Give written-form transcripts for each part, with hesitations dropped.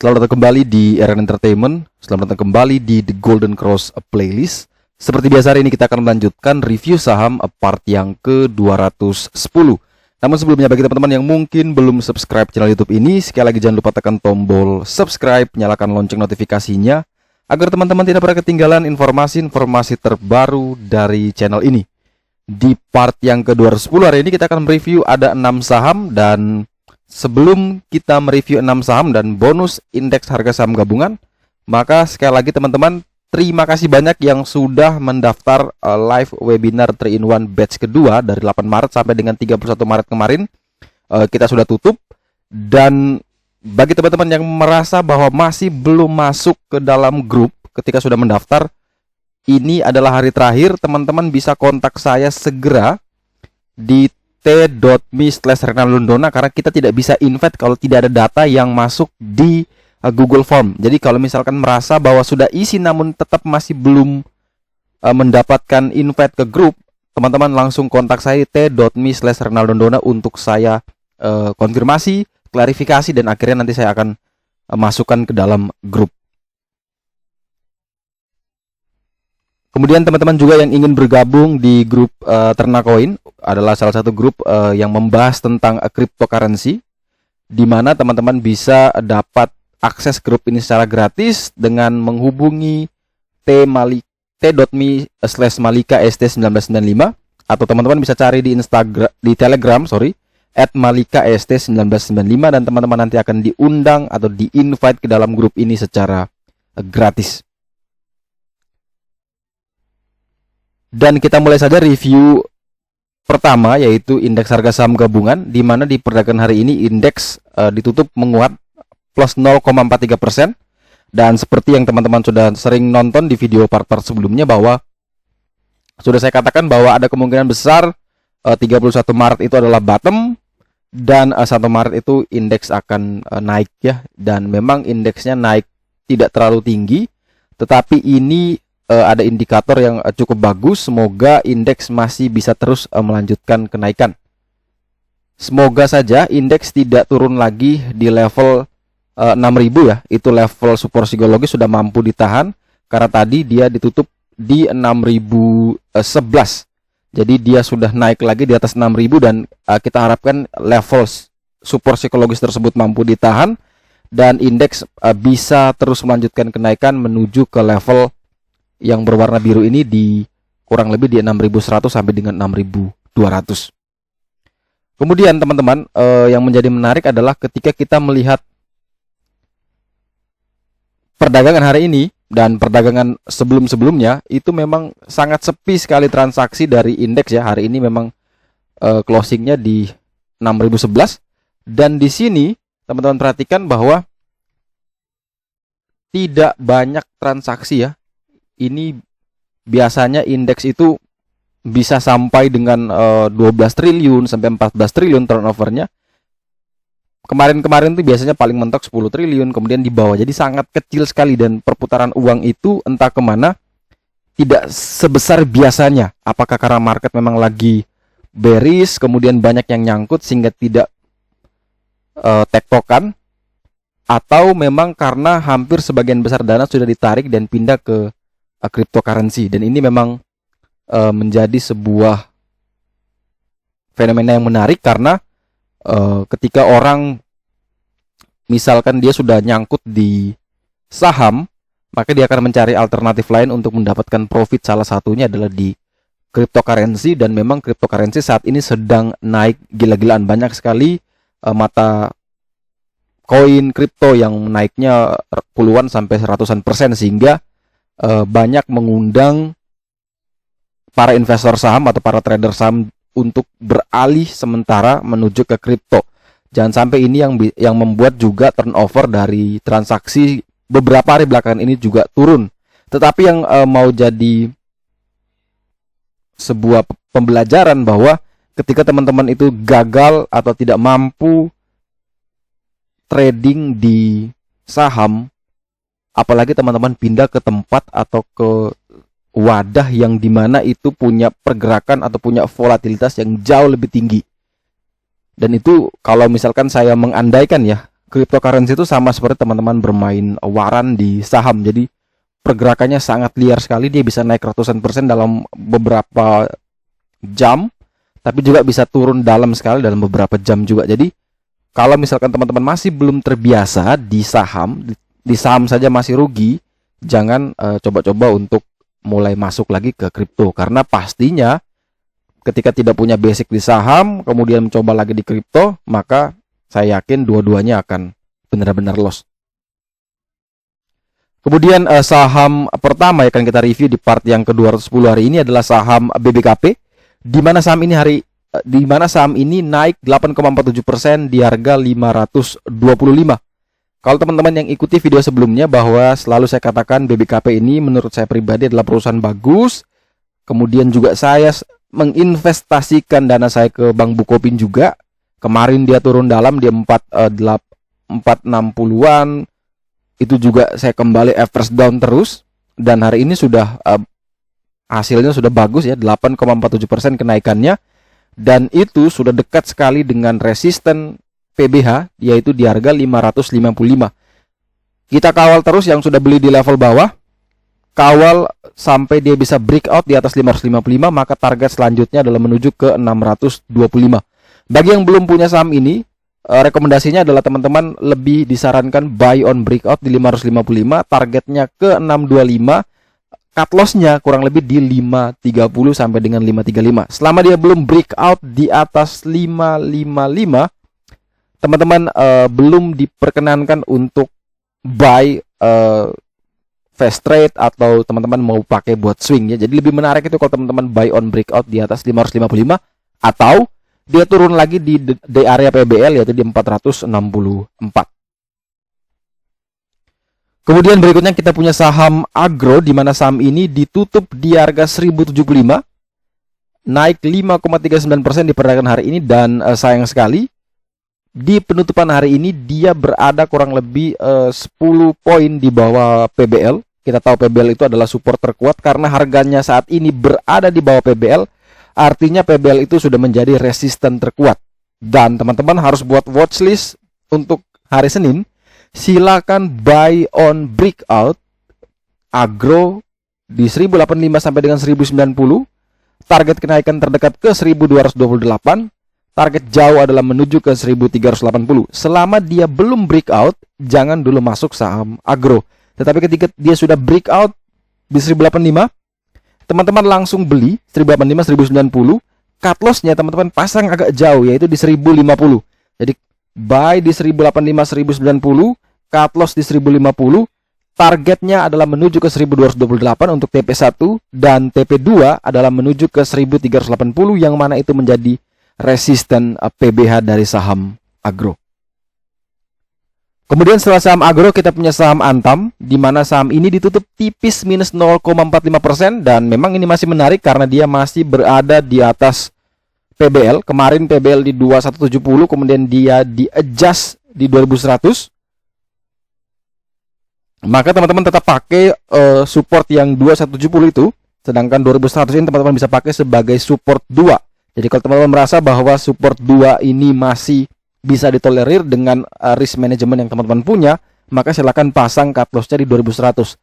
Selamat datang kembali di RN Entertainment. Selamat datang kembali di The Golden Cross Playlist. Seperti biasa hari ini kita akan melanjutkan review saham part yang ke-210. Namun sebelumnya bagi teman-teman yang mungkin belum subscribe channel YouTube ini, sekali lagi jangan lupa tekan tombol subscribe, nyalakan lonceng notifikasinya agar teman-teman tidak pernah ketinggalan informasi-informasi terbaru dari channel ini. Di part yang ke-210 hari ini kita akan mereview ada 6 saham, dan sebelum kita mereview 6 saham dan bonus indeks harga saham gabungan, maka sekali lagi teman-teman, terima kasih banyak yang sudah mendaftar live webinar 3-in-1 batch kedua dari 8 Maret sampai dengan 31 Maret kemarin. Kita sudah tutup, dan bagi teman-teman yang merasa bahwa masih belum masuk ke dalam grup ketika sudah mendaftar, ini adalah hari terakhir. Teman-teman bisa kontak saya segera di t.me/renaldondona karena kita tidak bisa invite kalau tidak ada data yang masuk di Google Form. Jadi kalau misalkan merasa bahwa sudah isi namun tetap masih belum mendapatkan invite ke grup, teman-teman langsung kontak saya di t.me/renaldondona untuk saya konfirmasi, klarifikasi, dan akhirnya nanti saya akan masukkan ke dalam grup. Kemudian teman-teman juga yang ingin bergabung di grup Ternakoin, adalah salah satu grup yang membahas tentang cryptocurrency, di mana teman-teman bisa dapat akses grup ini secara gratis dengan menghubungi t.me/malika_st1995, atau teman-teman bisa cari di Telegram @malika_st1995, dan teman-teman nanti akan diundang atau di-invite ke dalam grup ini secara gratis. Dan kita mulai saja review pertama, yaitu indeks harga saham gabungan, di mana di perdagangan hari ini indeks ditutup menguat plus 0,43%. Dan seperti yang teman-teman sudah sering nonton di video part-part sebelumnya, bahwa sudah saya katakan bahwa ada kemungkinan besar 31 Maret itu adalah bottom, dan 1 Maret itu indeks akan naik ya. Dan memang indeksnya naik tidak terlalu tinggi, tetapi ini ada indikator yang cukup bagus. Semoga indeks masih bisa terus melanjutkan kenaikan. Semoga saja indeks tidak turun lagi di level 6.000 ya. Itu level support psikologis sudah mampu ditahan, karena tadi dia ditutup di 6.011. Jadi dia sudah naik lagi di atas 6.000, dan kita harapkan level support psikologis tersebut mampu ditahan, dan indeks bisa terus melanjutkan kenaikan menuju ke level yang berwarna biru ini di kurang lebih di 6.100 sampai dengan 6.200. Kemudian teman-teman, yang menjadi menarik adalah ketika kita melihat perdagangan hari ini dan perdagangan sebelum-sebelumnya, itu memang sangat sepi sekali transaksi dari indeks ya. Hari ini memang closingnya di 6.011, dan di sini teman-teman perhatikan bahwa tidak banyak transaksi ya. Ini biasanya indeks itu bisa sampai dengan 12 triliun sampai 14 triliun turnovernya. Kemarin-kemarin tuh biasanya paling mentok 10 triliun, kemudian di bawah. Jadi sangat kecil sekali, dan perputaran uang itu entah kemana, tidak sebesar biasanya. Apakah karena market memang lagi bearish, kemudian banyak yang nyangkut sehingga tidak tektokan, atau memang karena hampir sebagian besar dana sudah ditarik dan pindah ke cryptocurrency. Dan ini memang menjadi sebuah fenomena yang menarik, karena ketika orang misalkan dia sudah nyangkut di saham, maka dia akan mencari alternatif lain untuk mendapatkan profit. Salah satunya adalah di cryptocurrency, dan memang cryptocurrency saat ini sedang naik gila-gilaan. Banyak sekali mata koin kripto yang naiknya puluhan sampai ratusan persen, sehingga banyak mengundang para investor saham atau para trader saham untuk beralih sementara menuju ke kripto. Jangan sampai ini yang membuat juga turnover dari transaksi beberapa hari belakangan ini juga turun. Tetapi yang mau jadi sebuah pembelajaran bahwa ketika teman-teman itu gagal atau tidak mampu trading di saham, apalagi teman-teman pindah ke tempat atau ke wadah yang dimana itu punya pergerakan atau punya volatilitas yang jauh lebih tinggi. Dan itu kalau misalkan saya mengandaikan ya, cryptocurrency itu sama seperti teman-teman bermain waran di saham. Jadi pergerakannya sangat liar sekali, dia bisa naik ratusan persen dalam beberapa jam, tapi juga bisa turun dalam sekali dalam beberapa jam juga. Jadi kalau misalkan teman-teman masih belum terbiasa di saham saja masih rugi, jangan coba-coba untuk mulai masuk lagi ke kripto, karena pastinya ketika tidak punya basic di saham kemudian mencoba lagi di kripto, maka saya yakin dua-duanya akan benar-benar loss. Kemudian saham pertama yang akan kita review di part yang ke-210 hari ini adalah saham BBKP, di mana saham ini naik 8,47% di harga 525. Kalau teman-teman yang ikuti video sebelumnya, bahwa selalu saya katakan BBKP ini menurut saya pribadi adalah perusahaan bagus. Kemudian juga saya menginvestasikan dana saya ke Bank Bukopin juga. Kemarin dia turun dalam di 460-an. Itu juga saya kembali average down terus, dan hari ini sudah hasilnya sudah bagus ya, 8,47% kenaikannya, dan itu sudah dekat sekali dengan resisten PBH, yaitu di harga 555. Kita kawal terus yang sudah beli di level bawah, kawal sampai dia bisa breakout di atas 555, maka target selanjutnya adalah menuju ke 625. Bagi yang belum punya saham ini, rekomendasinya adalah teman-teman lebih disarankan buy on breakout di 555, targetnya ke 625, cut loss-nya kurang lebih di 530 sampai dengan 535. Selama dia belum breakout di atas 555, teman-teman belum diperkenankan untuk buy fast trade, atau teman-teman mau pakai buat swing ya. Jadi lebih menarik itu kalau teman-teman buy on breakout di atas 555, atau dia turun lagi di area PBL, yaitu di 464. Kemudian berikutnya kita punya saham agro, di mana saham ini ditutup di harga 1075, naik 5,39% di perdagangan hari ini, dan sayang sekali di penutupan hari ini dia berada kurang lebih 10 poin di bawah PBL. Kita tahu PBL itu adalah support terkuat, karena harganya saat ini berada di bawah PBL. Artinya PBL itu sudah menjadi resisten terkuat. Dan teman-teman harus buat watchlist untuk hari Senin. Silakan buy on breakout agro di 1085 sampai dengan 1090. Target kenaikan terdekat ke 1228. Target jauh adalah menuju ke 1380. Selama dia belum breakout, jangan dulu masuk saham agro. Tetapi ketika dia sudah breakout di 1085, teman-teman langsung beli 1085, 1090. Cut loss-nya teman-teman pasang agak jauh, yaitu di 1050. Jadi buy di 1085, 1090, cut loss di 1050. Targetnya adalah menuju ke 1228 untuk TP1, dan TP2 adalah menuju ke 1380, yang mana itu menjadi resisten PBH dari saham agro. Kemudian setelah saham agro, kita punya saham Antam, di mana saham ini ditutup tipis minus 0,45%, dan memang ini masih menarik karena dia masih berada di atas PBL. Kemarin PBL di 2170, kemudian dia di-adjust di 2100. Maka teman-teman tetap pakai support yang 2170 itu, sedangkan 2100 ini teman-teman bisa pakai sebagai support 2. Jadi kalau teman-teman merasa bahwa support 2 ini masih bisa ditolerir dengan risk management yang teman-teman punya, maka silakan pasang cut loss-nya di 2100.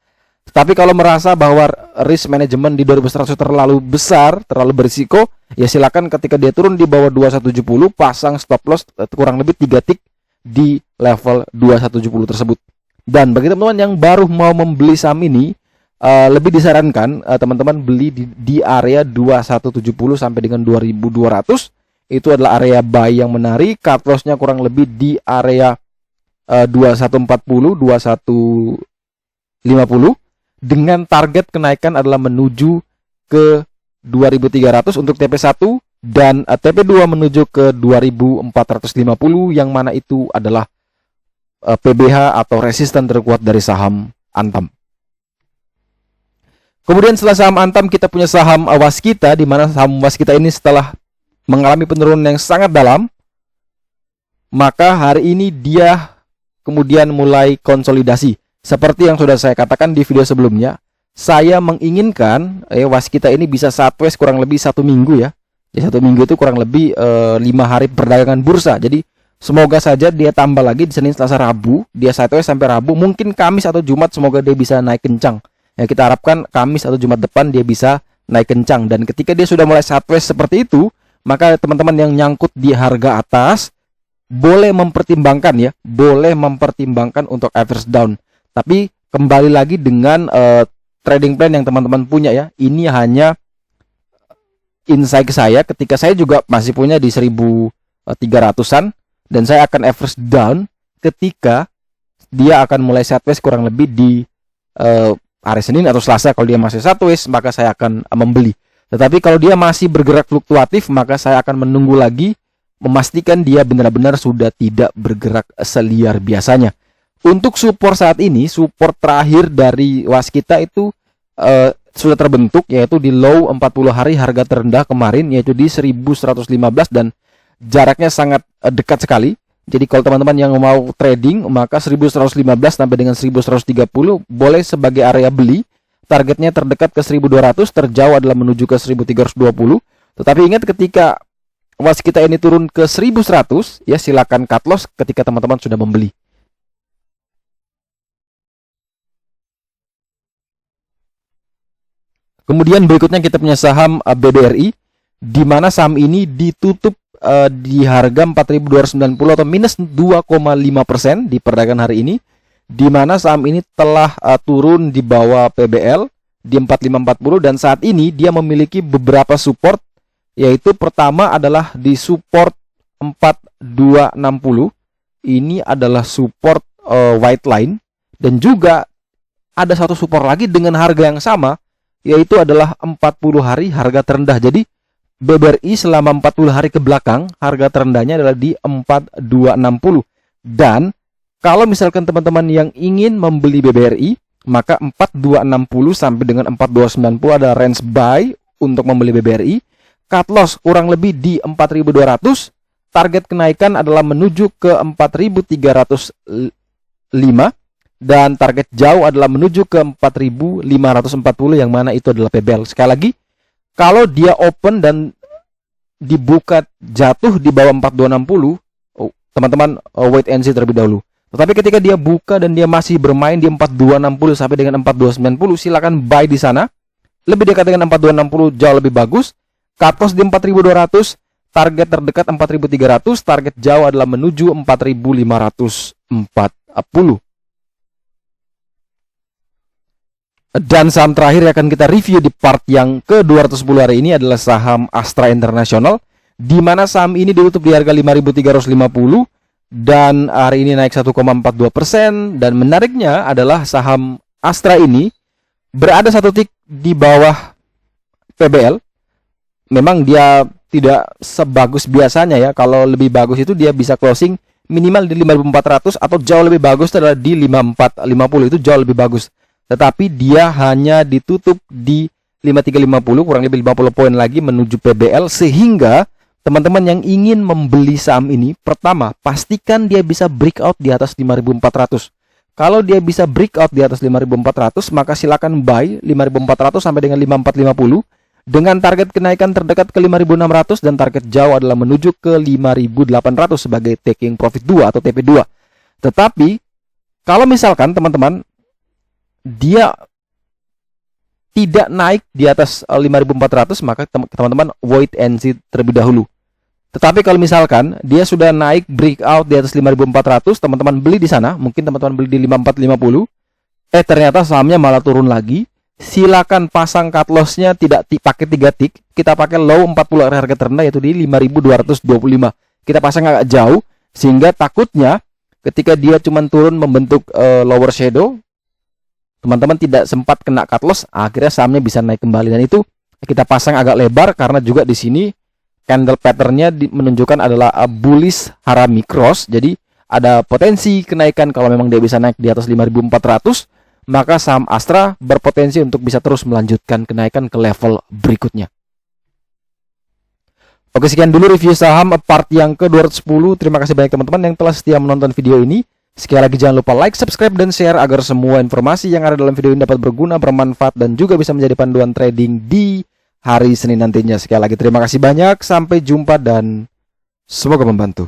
Tapi kalau merasa bahwa risk management di 2100 terlalu besar, terlalu berisiko, ya silakan ketika dia turun di bawah 2170 pasang stop loss kurang lebih 3 tick di level 2170 tersebut. Dan bagi teman-teman yang baru mau membeli saham ini, lebih disarankan teman-teman beli di area 2170 sampai dengan 2200. Itu adalah area buy yang menarik. Cut loss-nya kurang lebih di area 2140, 2150, dengan target kenaikan adalah menuju ke 2300 untuk TP1, dan TP2 menuju ke 2450, yang mana itu adalah PBH atau resisten terkuat dari saham Antam. Kemudian setelah saham Antam, kita punya saham Waskita, di mana saham Waskita ini setelah mengalami penurunan yang sangat dalam, maka hari ini dia kemudian mulai konsolidasi. Seperti yang sudah saya katakan di video sebelumnya, saya menginginkan Waskita ini bisa sideways kurang lebih 1 minggu ya. Jadi 1 minggu itu kurang lebih 5 hari perdagangan bursa. Jadi Semoga saja dia tambah lagi di Senin, Selasa, Rabu, dia sideways sampai Rabu, mungkin Kamis atau Jumat semoga dia bisa naik kencang. Ya, kita harapkan Kamis atau Jumat depan dia bisa naik kencang. Dan ketika dia sudah mulai sideways seperti itu, maka teman-teman yang nyangkut di harga atas boleh mempertimbangkan ya, boleh mempertimbangkan untuk average down. Tapi kembali lagi dengan trading plan yang teman-teman punya ya. Ini hanya insight saya ketika saya juga masih punya di 1300-an. Dan saya akan average down ketika dia akan mulai sideways kurang lebih di hari Senin atau Selasa. Kalau dia masih sideways, maka saya akan membeli. Tetapi kalau dia masih bergerak fluktuatif, maka saya akan menunggu lagi, memastikan dia benar-benar sudah tidak bergerak seliar biasanya. Untuk support saat ini, support terakhir dari waskita itu sudah terbentuk, yaitu di low 40 hari harga terendah kemarin, yaitu di 1115, dan jaraknya sangat dekat sekali. Jadi kalau teman-teman yang mau trading, maka 1115 sampai dengan 1130 boleh sebagai area beli. Targetnya terdekat ke 1200, terjauh adalah menuju ke 1320. Tetapi ingat, ketika waskita ini turun ke 1100, ya silakan cut loss ketika teman-teman sudah membeli. Kemudian berikutnya kita punya saham BBRI, di mana saham ini ditutup di harga 4.290 atau minus 2,5% di perdagangan hari ini, di mana saham ini telah turun di bawah PBL di 4540, dan saat ini dia memiliki beberapa support, yaitu pertama adalah di support 4260. Ini adalah support white line, dan juga ada satu support lagi dengan harga yang sama, yaitu adalah 40 hari harga terendah. Jadi BBRI selama 40 hari ke belakang harga terendahnya adalah di 4260. Dan kalau misalkan teman-teman yang ingin membeli BBRI, maka 4260 sampai dengan 4290 ada range buy untuk membeli BBRI. Cut loss kurang lebih di 4200. Target kenaikan adalah menuju ke 4305, dan target jauh adalah menuju ke 4540, yang mana itu adalah PBL. Sekali lagi, kalau dia open dan dibuka jatuh di bawah 4260, teman-teman wait and see terlebih dahulu. Tetapi ketika dia buka dan dia masih bermain di 4260 sampai dengan 4290, silakan buy di sana. Lebih dekat dengan 4260 jauh lebih bagus. Cut loss di 4200, target terdekat 4300, target jauh adalah menuju 4540. Dan saham terakhir yang akan kita review di part yang ke-210 hari ini adalah saham Astra International, di mana saham ini ditutup di harga 5.350 dan hari ini naik 1,42%. Dan menariknya adalah saham Astra ini berada satu tick di bawah PBL. Memang dia tidak sebagus biasanya ya. Kalau lebih bagus itu dia bisa closing minimal di 5.400, atau jauh lebih bagus adalah di 5.450, itu jauh lebih bagus. Tetapi dia hanya ditutup di 5350, kurang lebih 50 poin lagi menuju PBL. Sehingga teman-teman yang ingin membeli saham ini, pertama, pastikan dia bisa breakout di atas 5400. Kalau dia bisa breakout di atas 5400, maka silakan buy 5400 sampai dengan 5450, dengan target kenaikan terdekat ke 5600, dan target jauh adalah menuju ke 5800 sebagai taking profit 2 atau TP2. Tetapi kalau misalkan teman-teman dia tidak naik di atas 5400, maka teman-teman wait and see terlebih dahulu. Tetapi kalau misalkan dia sudah naik breakout di atas 5400, teman-teman beli di sana, mungkin teman-teman beli di 5450, ternyata sahamnya malah turun lagi, silakan pasang cut loss-nya tidak pakai 3 tick, kita pakai low 40 harga terendah, yaitu di 5225. Kita pasang agak jauh, sehingga takutnya ketika dia cuma turun membentuk lower shadow, teman-teman tidak sempat kena cut loss, akhirnya sahamnya bisa naik kembali. Dan itu kita pasang agak lebar, karena juga di sini candle patternnya menunjukkan adalah bullish harami cross. Jadi ada potensi kenaikan. Kalau memang dia bisa naik di atas 5400, maka saham Astra berpotensi untuk bisa terus melanjutkan kenaikan ke level berikutnya. Oke, sekian dulu review saham part yang ke-210. Terima kasih banyak teman-teman yang telah setia menonton video ini. Sekali lagi jangan lupa like, subscribe, dan share agar semua informasi yang ada dalam video ini dapat berguna, bermanfaat, dan juga bisa menjadi panduan trading di hari Senin nantinya. Sekali lagi terima kasih banyak, sampai jumpa, dan semoga membantu.